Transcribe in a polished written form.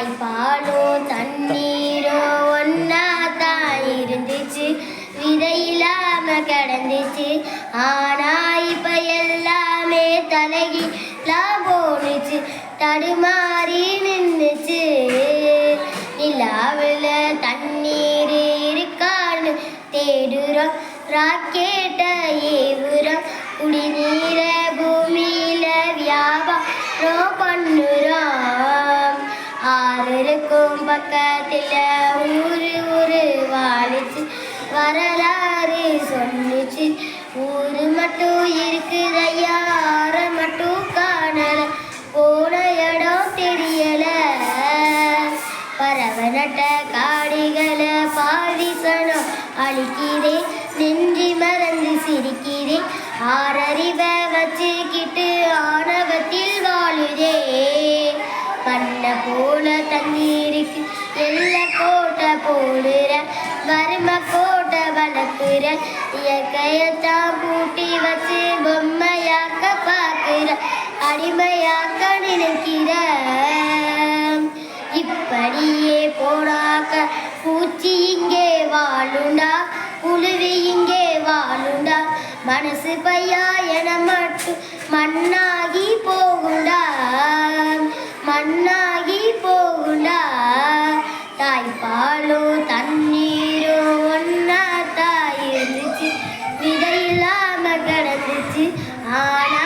தாய்ப்பாலும் தண்ணீரும் ஒன்னா தான் இருந்துச்சு, விதையில்லாம கிடந்துச்சு. ஆனா இப்ப எல்லாமே தலைகீழாக போனுச்சு, தடுமாறி நின்றுச்சு. நிலாவில் தண்ணீர் இருக்கான்னு தேடுறோம், ராக்கெட்ட ஏவுறோம், குடிநீர பூமியில வியாபாரம் பண்ணுறோம். ஆறுக்கும் பக்கத்தில் ஊரு வாழிச்சு, வரலாறு சொன்னிச்சு. ஊரு மட்டும் இருக்குதையா, ஆற மட்டும் காணல, போன இடம் தெரியல. பறவை நட்ட காடுகளை பாதிசனம் அழிக்கிறே, நெஞ்சி மறந்து சிரிக்கிறே. ஆறறிவை வச்சுக்கிட்டு ஆணவத்தில் வாழுதே. பண்ண போல தண்ணீருக்கு எல்ல கோட்டை போடுற, வறுமை கோட்டை வளர்க்குற. இயற்கையத்தான் பூட்டி வச்சு பொம்மையாக்க பார்க்குற, அடிமையாக்க நினைக்கிற. இப்படியே போனாக்க பூச்சி இங்கே வாழுண்டா, புழுவி இங்கே வாழுண்டா. மனசு பையா என மட்டும் மண்ணாகி போகுண்டா, மண்ணாகி போகுண்டா. தாய்ப்பாலும் தண்ணீரும் ஒன்னா தான் இருந்துச்சு, விதையில்லாம கிடந்துச்சு. ஆனா